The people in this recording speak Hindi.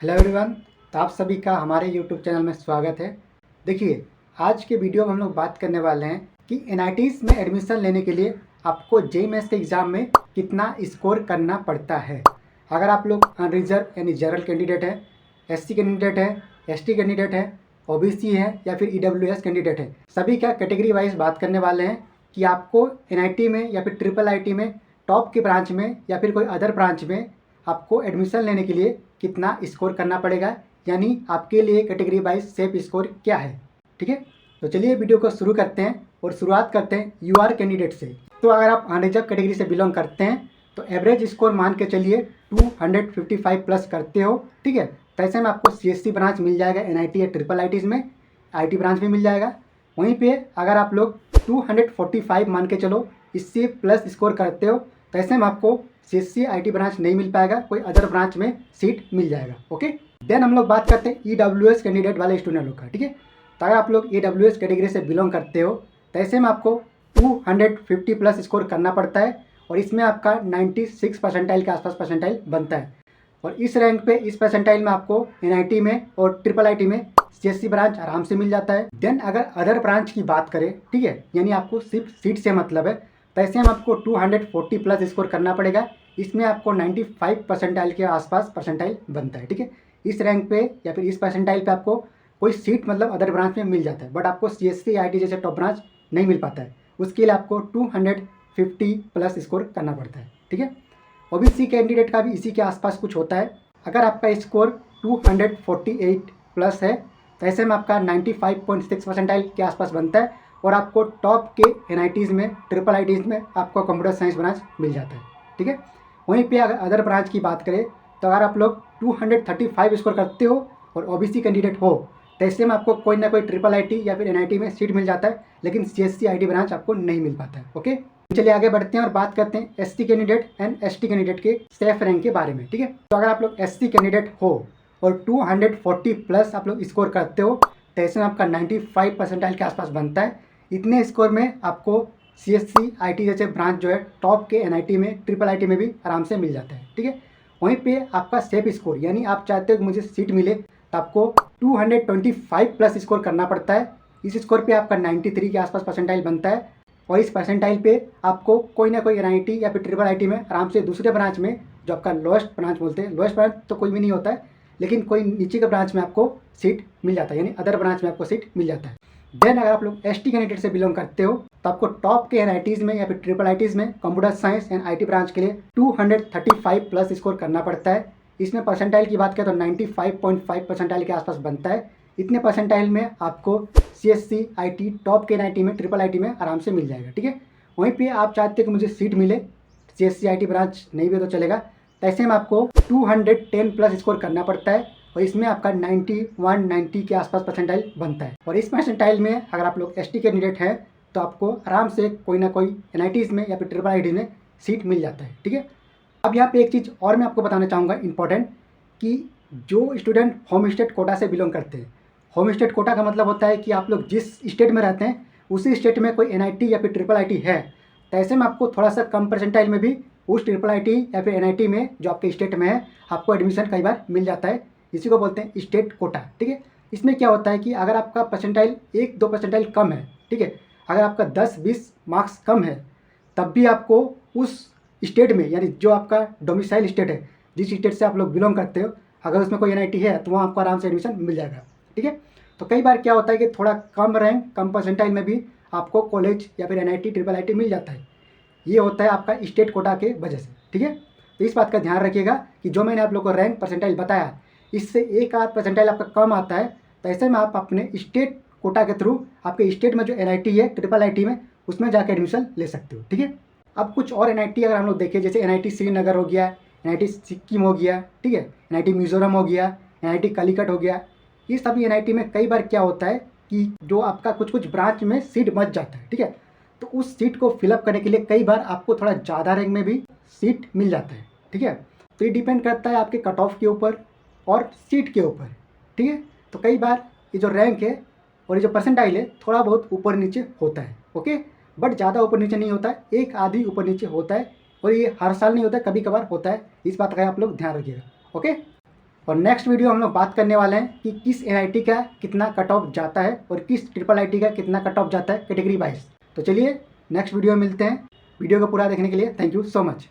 Hello everyone. तो आप सभी का हमारे यूट्यूब चैनल में स्वागत है। देखिए, आज के वीडियो में हम लोग बात करने वाले हैं कि एनआईटीज़ में एडमिशन लेने के लिए आपको जेईई मेंस के एग्ज़ाम में कितना स्कोर करना पड़ता है। अगर आप लोग अनरिजर्व यानी जनरल कैंडिडेट है, एससी कैंडिडेट है, एसटी कैंडिडेट है, ओबीसी है या फिर ईडब्ल्यूएस कैंडिडेट है, सभी का कैटेगरी वाइज बात करने वाले हैं कि आपको एनआईटी में या फिर ट्रिपल आईटी में टॉप के ब्रांच में या फिर कोई अदर ब्रांच में आपको एडमिशन लेने के लिए कितना स्कोर करना पड़ेगा, यानी आपके लिए कैटेगरी वाइज सेफ स्कोर क्या है। ठीक है, तो चलिए वीडियो को शुरू करते हैं और शुरुआत करते हैं यूआर कैंडिडेट से। तो अगर आप अनरिजर्व कैटेगरी से बिलोंग करते हैं तो एवरेज स्कोर मान के चलिए 255 प्लस करते हो। ठीक है, तो ऐसे में आपको सीएससी ब्रांच मिल जाएगा एनआईटी या ट्रिपल आईटीज़ में, आईटी ब्रांच भी मिल जाएगा। वहीं पे अगर आप लोग 245 मान के चलो इससे प्लस स्कोर करते हो तो ऐसे में आपको सीएससी आईटी ब्रांच नहीं मिल पाएगा, कोई अदर ब्रांच में सीट मिल जाएगा। ओके, देन हम लोग बात करते हैं ईडब्ल्यूएस कैंडिडेट वाले स्टूडेंट लोग का। ठीक है, तो अगर आप लोग ईडब्ल्यूएस कैटेगरी से बिलोंग करते हो तो ऐसे में आपको 250 प्लस स्कोर करना पड़ता है और इसमें आपका 96 परसेंटाइल के आसपास परसेंटाइल बनता है। और इस रैंक पे, इस परसेंटाइल में आपको एनआईटी में और ट्रिपल आईटी में सीएससी ब्रांच आराम से मिल जाता है। देन अगर अदर ब्रांच की बात करें, ठीक है, यानी आपको सिर्फ सीट से मतलब है, तो ऐसे में आपको 240 प्लस स्कोर करना पड़ेगा। इसमें आपको 95 परसेंटाइल के आसपास परसेंटाइल बनता है। ठीक है, इस रैंक पे या फिर इस परसेंटाइल पे आपको कोई सीट मतलब अदर ब्रांच में मिल जाता है, बट आपको सीएससी आईटी जैसे टॉप ब्रांच नहीं मिल पाता है। उसके लिए आपको 250 प्लस स्कोर करना पड़ता है। ठीक है, ओबीसी कैंडिडेट का भी इसी के आसपास कुछ होता है। अगर आपका स्कोर 248 प्लस है तो ऐसे में आपका 95.6 परसेंटाइल के आसपास बनता है और आपको टॉप के एनआईटीज़ में, ट्रिपल आईटीज़ में आपको कंप्यूटर साइंस ब्रांच मिल जाता है। ठीक है, वहीं पे अगर अदर ब्रांच की बात करें तो अगर आप लोग 235 स्कोर करते हो और ओबीसी कैंडिडेट हो तो ऐसे में आपको कोई ना कोई ट्रिपल आईटी या फिर एनआईटी में सीट मिल जाता है, लेकिन सीएससी आईटी ब्रांच आपको नहीं मिल पाता है। ओके, चलिए आगे बढ़ते हैं और बात करते हैं ST candidate and ST candidate के सेफ रैंक के बारे में। ठीक है, तो अगर आप लोग एसटी कैंडिडेट हो और 240 प्लस आप लोग स्कोर करते हो तो ऐसे में आपका 95 परसेंटाइल के आसपास बनता है। इतने स्कोर में आपको सीएससी आईटी जैसे ब्रांच जो है टॉप के एनआईटी में, ट्रिपल आईटी में भी आराम से मिल जाता है। ठीक है, वहीं पे आपका सेफ स्कोर, यानी आप चाहते हो कि मुझे सीट मिले तो आपको 225 प्लस स्कोर करना पड़ता है। इस स्कोर पे आपका 93 के आसपास परसेंटाइल बनता है और इस परसेंटाइल पे आपको कोई ना कोई एनआईटी या फिर ट्रिपल आईटी में आराम से दूसरे ब्रांच में, जो आपका लोएस्ट ब्रांच बोलते हैं, लोएस्ट ब्रांच तो कोई भी नहीं होता है, लेकिन कोई नीचे के ब्रांच में आपको सीट मिल जाता है, यानी अदर ब्रांच में आपको सीट मिल जाता है। देन अगर आप लोग एसटी कैंडिडेट से बिलोंग करते हो तो आपको टॉप के एनआईटीज़ में या फिर ट्रिपल आईटीज़ में computer science and IT branch के लिए 235 प्लस स्कोर करना पड़ता है। इसमें परसेंटाइल की बात करें तो 95.5 परसेंटाइल के आसपास बनता है। इतने परसेंटाइल में आपको सीएससी आईटी टॉप के एनआईटी में, ट्रिपल आईटी में आराम से मिल जाएगा। ठीक है, वहीं पे आप चाहते हो कि मुझे सीट मिले, सीएससी आईटी ब्रांच नहीं भी तो चलेगा, तो ऐसे में आपको 210 प्लस स्कोर करना पड़ता है और इसमें आपका 90 के आसपास परसेंटाइल बनता है। और इस परसेंटाइल में अगर आप लोग एसटी कैंडिडेट हैं तो आपको आराम से कोई ना कोई एनआईटीज़ में या फिर ट्रिपल आईटी में सीट मिल जाता है। ठीक है, अब यहाँ पे एक चीज़ और मैं आपको बताना चाहूँगा इम्पॉर्टेंट, कि जो स्टूडेंट होम स्टेट कोटा से बिलोंग करते हैं, होम स्टेट कोटा का मतलब होता है कि आप लोग जिस स्टेट में रहते हैं उसी स्टेट में कोई एनआईटी या फिर ट्रिपल आईटी है, तो ऐसे में आपको थोड़ा सा कम परसेंटाइल में भी उस ट्रिपल आईटी या फिर एनआईटी में जो आपके स्टेट में है आपको एडमिशन कई बार मिल जाता है। इसी को बोलते हैं स्टेट कोटा। ठीक है, इसमें क्या होता है कि अगर आपका परसेंटाइल 1-2 परसेंटाइल कम है, ठीक है, अगर आपका 10-20 मार्क्स कम है, तब भी आपको उस स्टेट में, यानी जो आपका डोमिसाइल स्टेट है, जिस स्टेट से आप लोग बिलोंग करते हो, अगर उसमें कोई एनआईटी है तो वहाँ आपको आराम से एडमिशन मिल जाएगा। ठीक है, तो कई बार क्या होता है कि थोड़ा कम रैंक, कम परसेंटाइल में भी आपको कॉलेज या फिर एनआईटी, ट्रिपल आईटी मिल जाता है। ये होता है आपका स्टेट कोटा के वजह से। ठीक है, तो इस बात का ध्यान रखिएगा कि जो मैंने आप लोग को रैंक परसेंटाइल बताया, इससे एक आध परसेंटाइल आपका कम आता है, तो ऐसे में आप अपने स्टेट कोटा के थ्रू आपके स्टेट में जो एनआईटी है, ट्रिपल आईटी में, उसमें जाकर एडमिशन ले सकते हो। ठीक है, अब कुछ और एनआईटी अगर हम लोग देखें, जैसे एनआईटी श्रीनगर हो गया, एनआईटी सिक्किम हो गया, ठीक है, एनआईटी मिजोरम हो गया, एनआईटी कालीकट हो गया, ये सभी एनआईटी में कई बार क्या होता है कि जो आपका कुछ कुछ ब्रांच में सीट बच जाता है। ठीक है, तो उस सीट को फिलअप करने के लिए कई बार आपको थोड़ा ज़्यादा रैंक में भी सीट मिल जाता है। ठीक है, तो ये डिपेंड करता है आपके कट ऑफ के ऊपर और सीट के ऊपर। ठीक है, तो कई बार ये जो रैंक है और ये जो परसेंटाइल है थोड़ा बहुत ऊपर नीचे होता है। ओके, बट ज़्यादा ऊपर नीचे नहीं होता है, एक आधी ऊपर नीचे होता है, और ये हर साल नहीं होता है, कभी कभार होता है। इस बात का आप लोग ध्यान रखिएगा। ओके, और नेक्स्ट वीडियो हम लोग बात करने वाले हैं कि किस एनआईटी का कितना कट ऑफ जाता है और किस ट्रिपल आईटी का कितना कट ऑफ जाता है कैटेगरी वाइज। तो चलिए नेक्स्ट वीडियो में मिलते हैं। वीडियो को पूरा देखने के लिए थैंक यू सो मच।